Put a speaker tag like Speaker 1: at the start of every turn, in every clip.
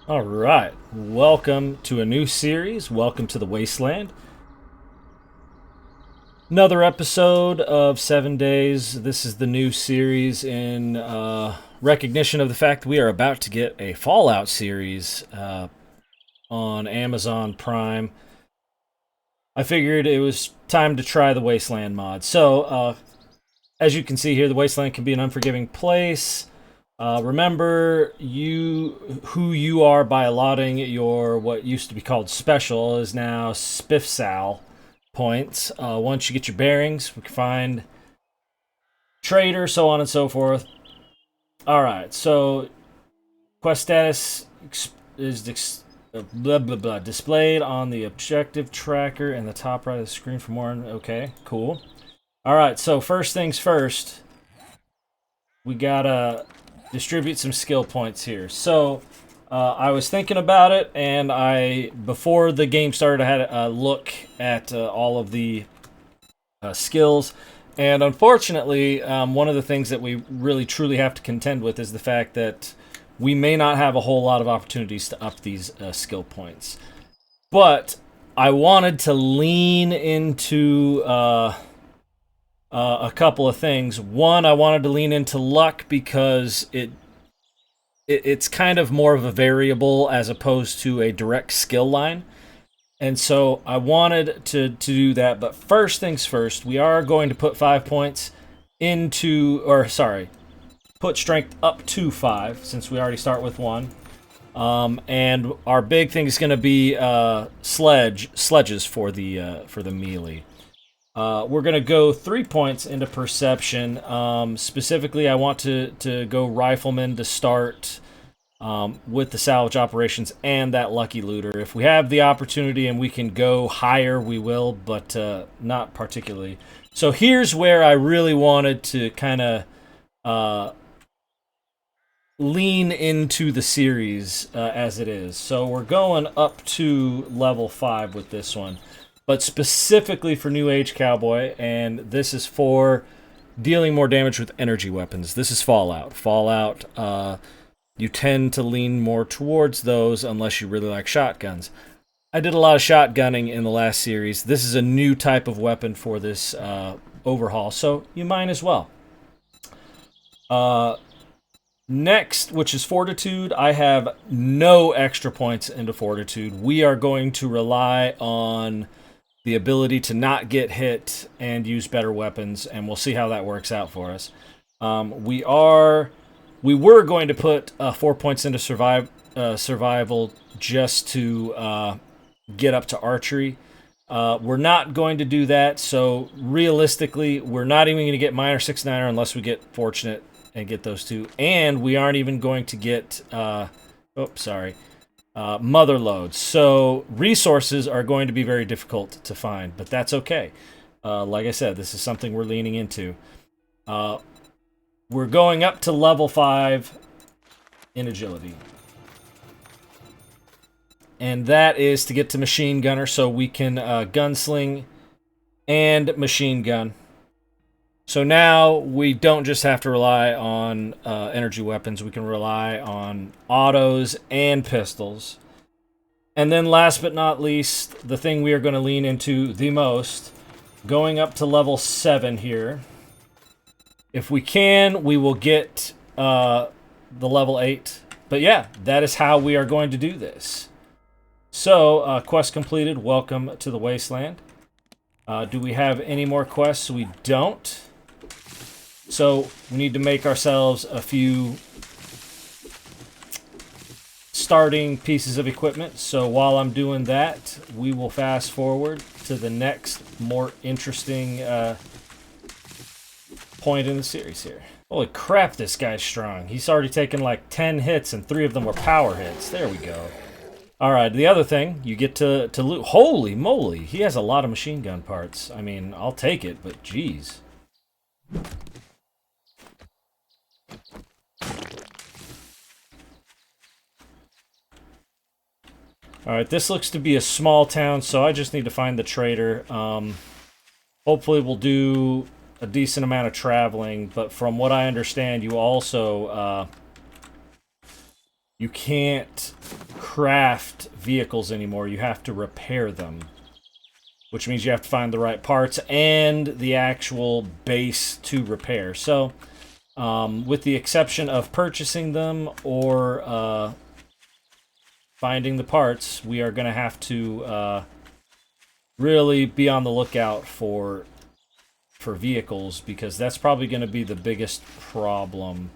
Speaker 1: All right, welcome to a new series. Welcome to the Wasteland. Another episode of 7 Days. This is the new series in recognition of the fact that we are about to get a Fallout series on Amazon Prime. I figured it was time to try the Wasteland mod. So, as you can see here, the Wasteland can be an unforgiving place. Remember who you are by allotting your what used to be called special is now Spiffsal points. Once you get your bearings, we can find trader, so on and so forth. All right, so quest status is blah blah blah displayed on the objective tracker in the top right of the screen for more. Okay, cool. All right, so first things first, we gotta distribute some skill points here. So I was thinking about it, and before the game started, I had a look at all of the skills. And unfortunately, one of the things that we really truly have to contend with is the fact that we may not have a whole lot of opportunities to up these skill points. But I wanted to lean into a couple of things. One, I wanted to lean into luck because it's kind of more of a variable as opposed to a direct skill line. And so I wanted to do that. But first things first, we are going to put 5 points into, or sorry, put strength up to 5 since we already start with 1. And our big thing is going to be sledges for the melee. We're going to go 3 points into perception. Specifically, I want to go rifleman to start with the salvage operations and that lucky looter. If we have the opportunity and we can go higher, we will, but not particularly. So here's where I really wanted to kind of lean into the series as it is. So we're going up to level 5 with this one. But specifically for New Age Cowboy, and this is for dealing more damage with energy weapons. This is Fallout. Fallout, you tend to lean more towards those unless you really like shotguns. I did a lot of shotgunning in the last series. This is a new type of weapon for this overhaul, so you might as well. Next, which is Fortitude, I have no extra points into Fortitude. We are going to rely on the ability to not get hit and use better weapons, and we'll see how that works out for us. We were going to put 4 points into survival just to get up to archery. We're not going to do that, so realistically, we're not even going to get minor 6-9er unless we get fortunate and get those two. And we aren't even going to get mother loads. So resources are going to be very difficult to find, but that's okay. Like I said, this is something we're leaning into. We're going up to level 5 in agility. And that is to get to machine gunner, so we can gunsling and machine gun. So now we don't just have to rely on energy weapons. We can rely on autos and pistols. And then last but not least, the thing we are going to lean into the most, going up to level 7 here. If we can, we will get the level 8. But yeah, that is how we are going to do this. So, quest completed. Welcome to the Wasteland. Do we have any more quests? We don't. So we need to make ourselves a few starting pieces of equipment. So while I'm doing that, we will fast forward to the next more interesting point in the series here. Holy crap, this guy's strong. He's already taken like 10 hits and 3 of them were power hits. There we go. All right, the other thing, you get to loot. Holy moly, he has a lot of machine gun parts. I mean, I'll take it, but geez. Alright, this looks to be a small town, so I just need to find the trader. Hopefully we'll do a decent amount of traveling, but from what I understand, you also you can't craft vehicles anymore. You have to repair them, which means you have to find the right parts and the actual base to repair. So, with the exception of purchasing them or finding the parts, we are going to have to really be on the lookout for vehicles, because that's probably going to be the biggest problem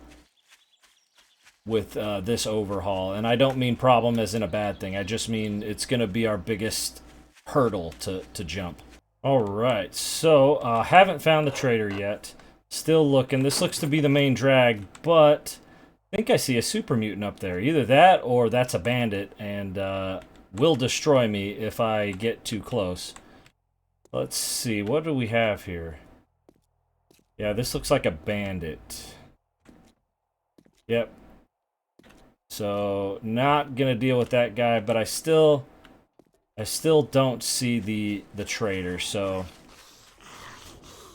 Speaker 1: with this overhaul. And I don't mean problem as in a bad thing. I just mean it's going to be our biggest hurdle to jump. Alright, so haven't found the trader yet. Still looking. This looks to be the main drag, but I think I see a super mutant up there. Either that or that's a bandit and will destroy me if I get too close. Let's see, what do we have here? Yeah, this looks like a bandit. Yep. So, not gonna deal with that guy, but I still don't see the trader, so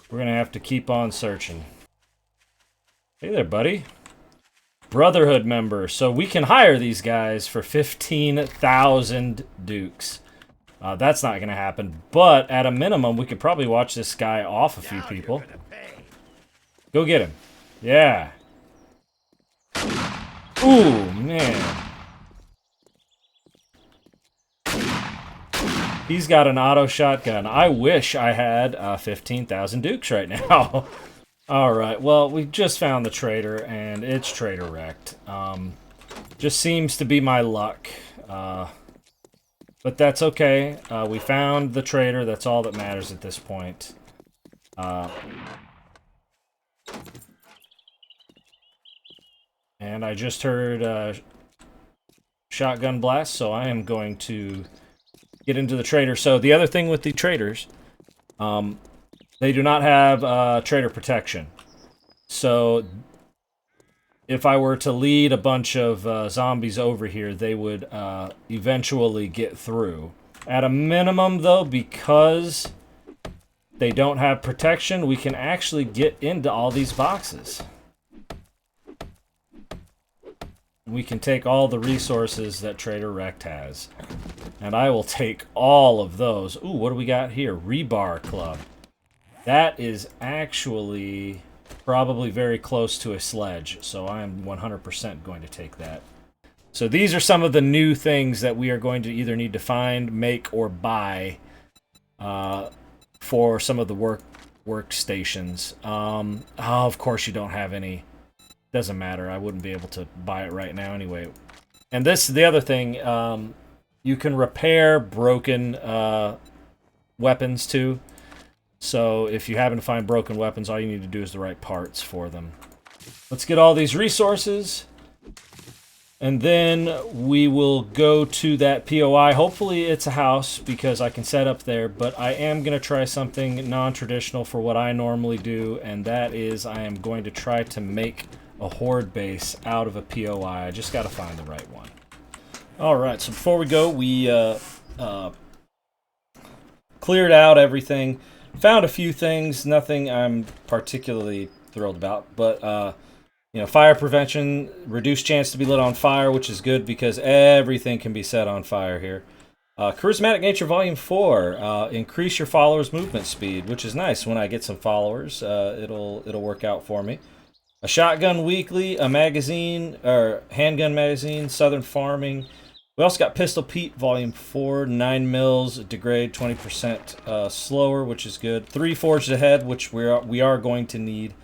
Speaker 1: we're gonna have to keep on searching. Hey there, buddy. Brotherhood member. So we can hire these guys for 15,000 dukes. That's not gonna happen, but at a minimum, we could probably watch this guy off a few people. Go get him. Yeah. Ooh, man. He's got an auto shotgun. I wish I had 15,000 dukes right now. Alright, well, we just found the trader, and it's trader wrecked. Just seems to be my luck. But that's okay. We found the trader. That's all that matters at this point. And I just heard shotgun blast, so I am going to get into the trader. So the other thing with the traders, they do not have trader protection. So if I were to lead a bunch of zombies over here, they would eventually get through. At a minimum, though, because they don't have protection, we can actually get into all these boxes. We can take all the resources that Trader Wrecked has. And I will take all of those. Ooh, what do we got here? Rebar Club. That is actually probably very close to a sledge, so I am 100% going to take that. So these are some of the new things that we are going to either need to find, make, or buy for some of the workstations. Oh, of course you don't have any. Doesn't matter. I wouldn't be able to buy it right now anyway. And this is the other thing. You can repair broken weapons too. So if you happen to find broken weapons, all you need to do is the right parts for them. Let's get all these resources. And then we will go to that POI. Hopefully it's a house because I can set up there. But I am going to try something non-traditional for what I normally do. And that is I am going to try to make a horde base out of a POI. I just got to find the right one. Alright, so before we go, we cleared out everything. Found a few things, nothing I'm particularly thrilled about, but you know, fire prevention, reduced chance to be lit on fire, which is good because everything can be set on fire here. Charismatic Nature Volume 4, increase your followers' movement speed, which is nice. When I get some followers, it'll work out for me. A shotgun weekly, a magazine, or handgun magazine, Southern Farming. We also got Pistol Pete Volume 4, 9 mils, degrade 20% slower, which is good. 3 Forged Ahead, which we are going to need.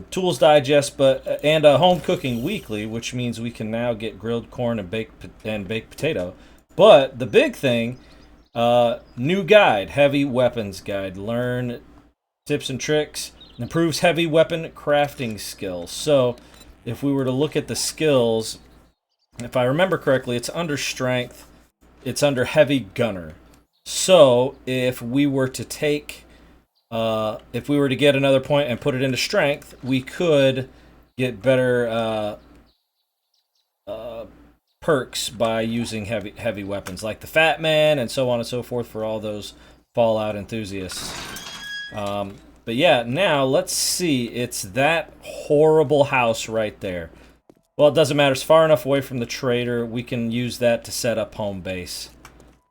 Speaker 1: Tools Digest, and a Home Cooking Weekly, which means we can now get grilled corn and baked potato. But the big thing, new guide, Heavy Weapons Guide. Learn tips and tricks. Improves heavy weapon crafting skills. So, if we were to look at the skills, if I remember correctly, it's under strength, it's under heavy gunner. So, if we were to take, if we were to get another point and put it into strength, we could get better perks by using heavy weapons, like the Fat Man and so on and so forth for all those Fallout enthusiasts. But yeah, now let's see. It's that horrible house right there. Well, it doesn't matter. It's far enough away from the trader. We can use that to set up home base.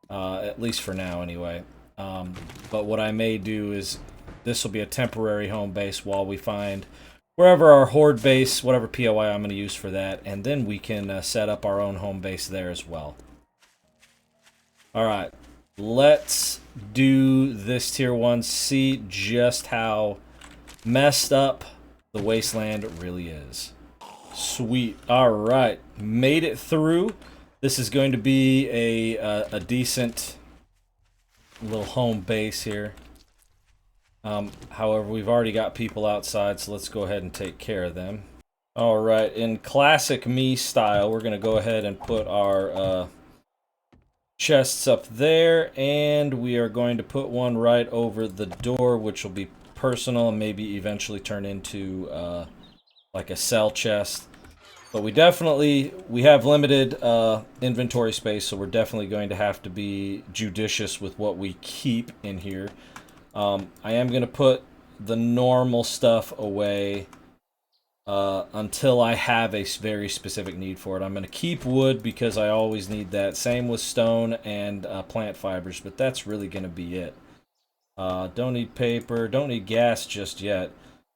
Speaker 1: At least for now, anyway. But what I may do is this will be a temporary home base while we find wherever our horde base, whatever POI I'm going to use for that, and then we can set up our own home base there as well. Alright, let's do this tier 1, see just how messed up the Wasteland really is. Sweet. Alright, made it through. This is going to be a decent little home base here. However, we've already got people outside, so let's go ahead and take care of them. Alright, in classic me style, we're going to go ahead and put our chests up there, and we are going to put one right over the door, which will be personal and maybe eventually turn into like a cell chest. But we have limited inventory space, so we're definitely going to have to be judicious with what we keep in here. I am going to put the normal stuff away until I have a very specific need for it. I'm going to keep wood because I always need that. Same with stone and plant fibers, but that's really going to be it. Don't need paper, don't need gas just yet.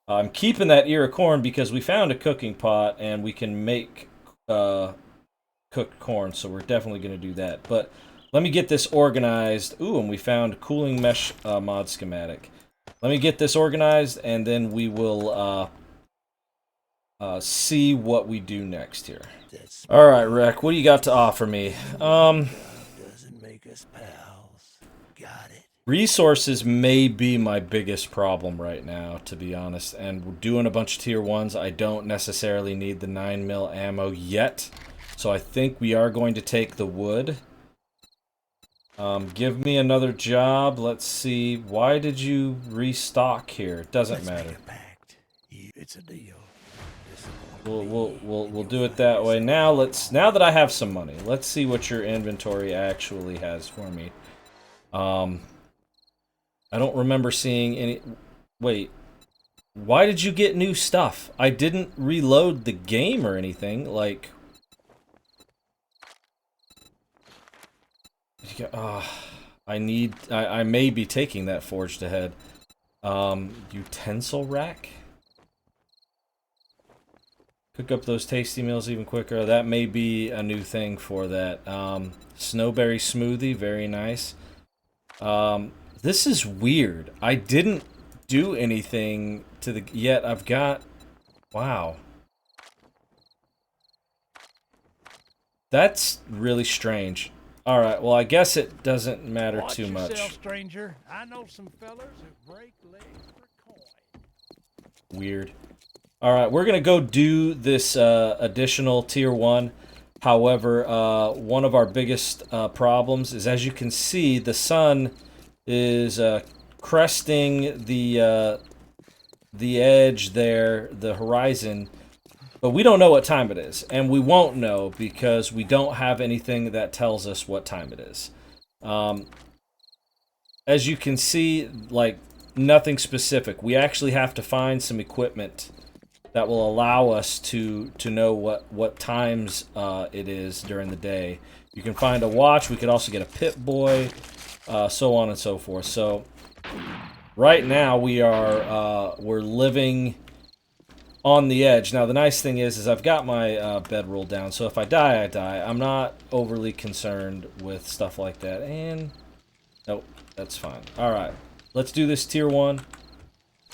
Speaker 1: I'm keeping that ear of corn because we found a cooking pot and we can make cooked corn, so we're definitely going to do that. But let me get this organized. Ooh, and we found cooling mesh mod schematic. Let me get this organized, and then we will see what we do next here. All right, Rec, what do you got to offer me?
Speaker 2: Doesn't make us pals. Got it.
Speaker 1: Resources may be my biggest problem right now, to be honest. And we're doing a bunch of tier 1s. I don't necessarily need the 9mm ammo yet. So I think we are going to take the wood. Give me another job. Let's see. Why did you restock here? It doesn't matter.
Speaker 2: Make a pact. It's a deal.
Speaker 1: We'll do it that way. Now that I have some money, let's see what your inventory actually has for me. I don't remember seeing any... Wait. Why did you get new stuff? I didn't reload the game or anything. Like... I may be taking that forged ahead. Utensil rack? Cook up those tasty meals even quicker. That may be a new thing for that. Snowberry smoothie, very nice. This is weird. I didn't do anything to the... Yet I've got... Wow. That's really strange. Alright, well I guess it doesn't matter too much.
Speaker 3: Watch yourself, stranger. I know some fellers who break legs for coin.
Speaker 1: Weird. Alright, we're gonna go do this additional tier 1. However, one of our biggest problems is, as you can see, the sun is cresting the edge there, the horizon, but we don't know what time it is, and we won't know because we don't have anything that tells us what time it is. As you can see, like, nothing specific. We actually have to find some equipment that will allow us to know what times it is during the day. You can find a watch. We could also get a Pip-Boy, so on and so forth. So right now we're living on the edge. Now the nice thing is I've got my bedroll down, so if I die, I die. I'm not overly concerned with stuff like that. And nope, that's fine. All right, let's do this tier 1.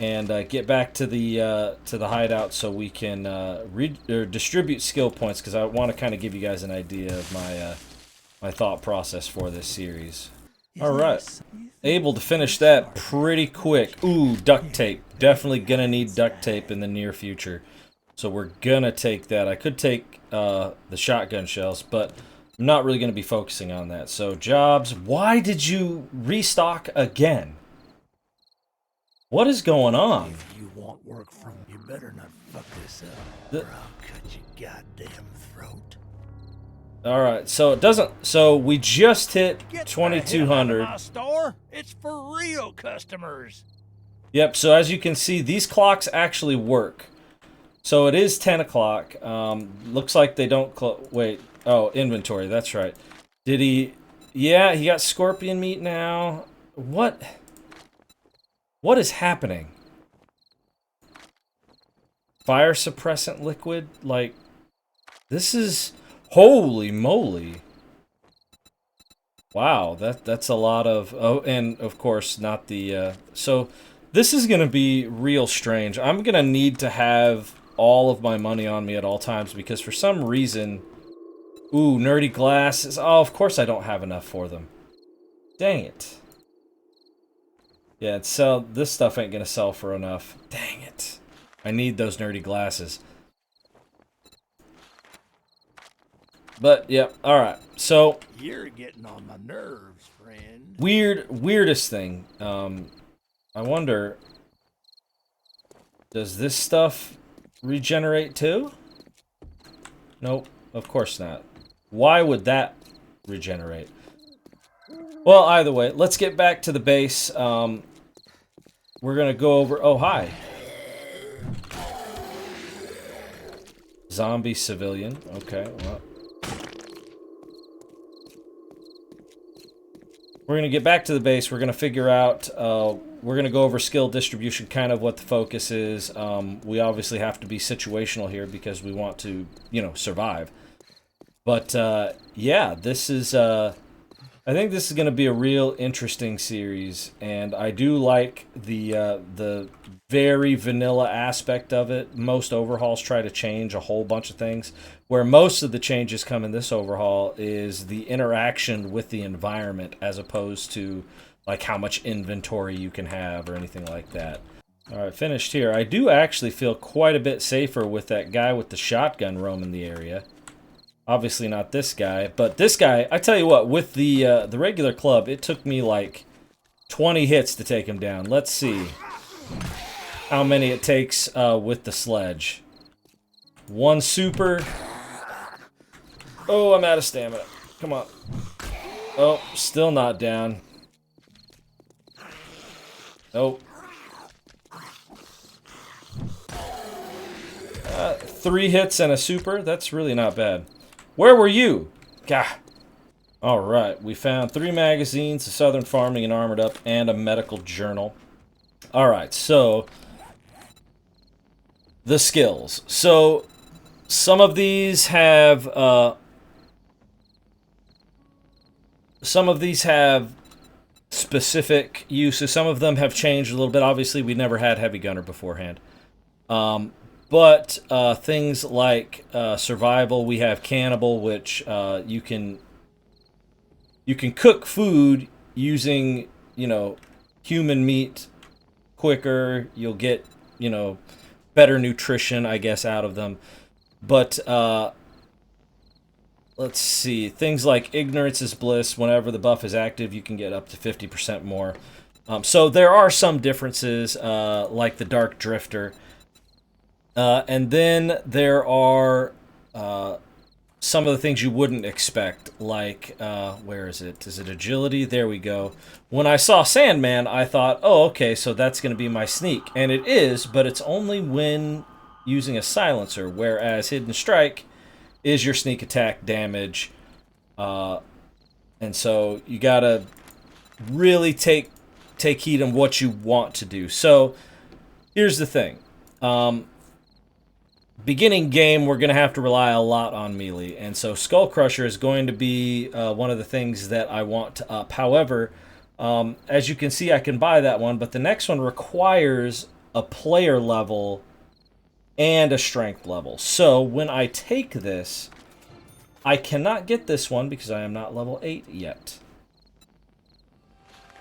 Speaker 1: And get back to the hideout so we can distribute skill points, because I want to kind of give you guys an idea of my thought process for this series. All right, able to finish that pretty quick. Ooh, duct tape. Definitely gonna need duct tape in the near future, so we're gonna take that. I could take the shotgun shells, but I'm not really gonna be focusing on that. So jobs. Why did you restock again? What is going on?
Speaker 2: If you want work from, you better not fuck this up, or I'll cut your goddamn throat.
Speaker 1: Alright, so it doesn't... So we just hit 2,200.
Speaker 3: My store? It's for real customers.
Speaker 1: Yep, so as you can see, these clocks actually work. So it is 10 o'clock. Looks like they don't wait. Oh, inventory. That's right. Did he... Yeah, he got scorpion meat now. What? What is happening? Fire suppressant liquid? Like, this is... Holy moly. Wow, that's a lot of... Oh, and of course, not the... So, this is going to be real strange. I'm going to need to have all of my money on me at all times because for some reason... Ooh, nerdy glasses. Oh, of course I don't have enough for them. Dang it. Yeah, this stuff ain't going to sell for enough. Dang it. I need those nerdy glasses. But, yeah, alright. So...
Speaker 2: You're getting on my nerves, friend.
Speaker 1: Weirdest thing. I wonder... Does this stuff regenerate too? Nope, of course not. Why would that regenerate? Well, either way, let's get back to the base. We're gonna go over... Oh, hi. Zombie civilian. Okay, well... We're going to get back to the base. We're going to figure out, we're going to go over skill distribution, kind of what the focus is. We obviously have to be situational here because we want to, survive. But, yeah, this is, I think this is going to be a real interesting series. And I do like the very vanilla aspect of it. Most overhauls try to change a whole bunch of things. Where most of the changes come in this overhaul is the interaction with the environment as opposed to like how much inventory you can have or anything like that. Alright, finished here. I do actually feel quite a bit safer with that guy with the shotgun roaming the area. Obviously not this guy, but this guy, I tell you what, with the regular club, it took me like 20 hits to take him down. Let's see how many it takes with the sledge. One super... Oh, I'm out of stamina. Come on. Oh, still not down. Nope. 3 hits and a super. That's really not bad. Where were you? Gah. Alright, we found 3 magazines, a Southern Farming and Armored Up, and a medical journal. Alright, so... The skills. So, some of these have... Some of these have specific uses. Some of them have changed a little bit. Obviously, we never had Heavy Gunner beforehand. But things like survival, we have Cannibal, which you can cook food using, human meat quicker. You'll get, better nutrition, I guess, out of them. But... let's see, things like Ignorance is Bliss, whenever the buff is active, you can get up to 50% more. So there are some differences, like the Dark Drifter. And then there are some of the things you wouldn't expect, like, where is it? Is it Agility? There we go. When I saw Sandman, I thought, oh, okay, so that's going to be my sneak. And it is, but it's only when using a silencer, whereas Hidden Strike is your sneak attack damage. And so you gotta really take heed on what you want to do. So here's the thing. Beginning game, we're gonna have to rely a lot on melee. And so Skull Crusher is going to be one of the things that I want to up. However, as you can see, I can buy that one, but the next one requires a player level and a strength level. So when I take this, I cannot get this one because I am not level 8 yet.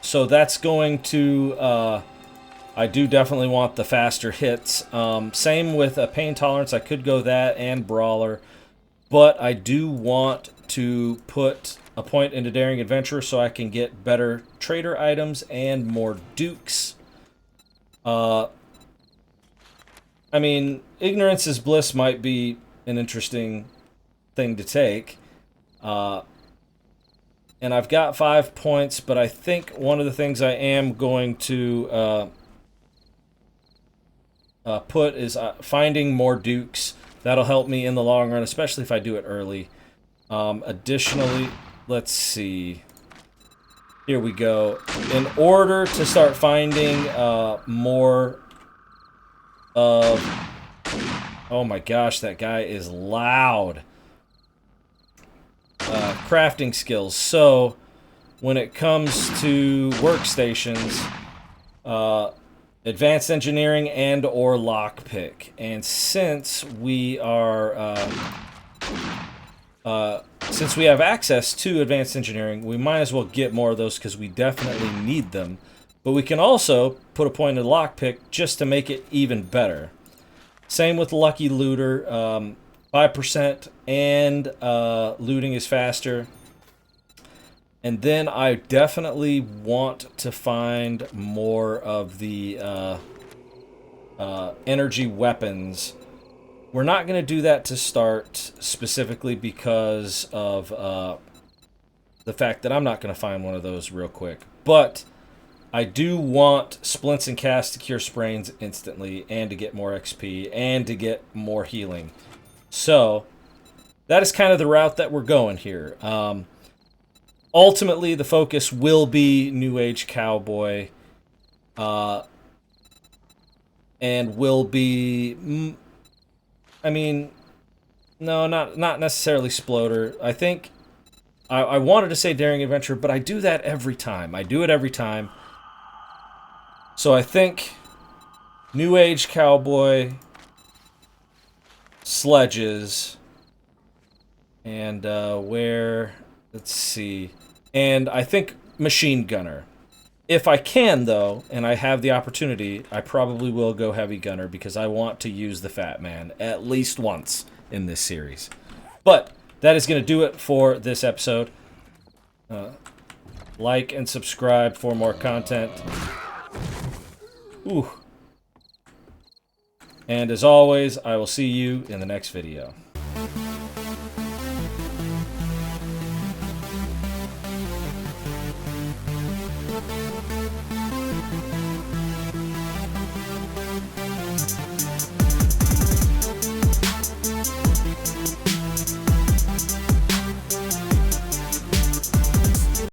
Speaker 1: So that's going to... I do definitely want the faster hits. Same with a Pain Tolerance. I could go that and Brawler. But I do want to put a point into Daring Adventurer so I can get better trader items and more dukes. I mean, Ignorance is Bliss might be an interesting thing to take. And I've got 5 points, but I think one of the things I am going to put is finding more dukes. That'll help me in the long run, especially if I do it early. Additionally, let's see. Here we go. In order to start finding more of... Oh my gosh, that guy is loud. Crafting skills. So, when it comes to workstations, advanced engineering and or lockpick. And since we are... since we have access to advanced engineering, we might as well get more of those because we definitely need them. But we can also put a point in lockpick just to make it even better. Same with Lucky Looter, 5% and looting is faster. And then I definitely want to find more of the energy weapons. We're not going to do that to start specifically because of the fact that I'm not going to find one of those real quick. But I do want splints and casts to cure sprains instantly and to get more XP and to get more healing. So that is kind of the route that we're going here. Ultimately, the focus will be New Age Cowboy. And will be... I mean, no, not necessarily Sploder. I think I wanted to say Daring Adventure, but I do that every time. I do it every time. So I think New Age Cowboy, Sledges, and let's see, and I think Machine Gunner. If I can, though, and I have the opportunity, I probably will go Heavy Gunner because I want to use the Fat Man at least once in this series. But that is going to do it for this episode. Like and subscribe for more content. Ooh. And as always, I will see you in the next video.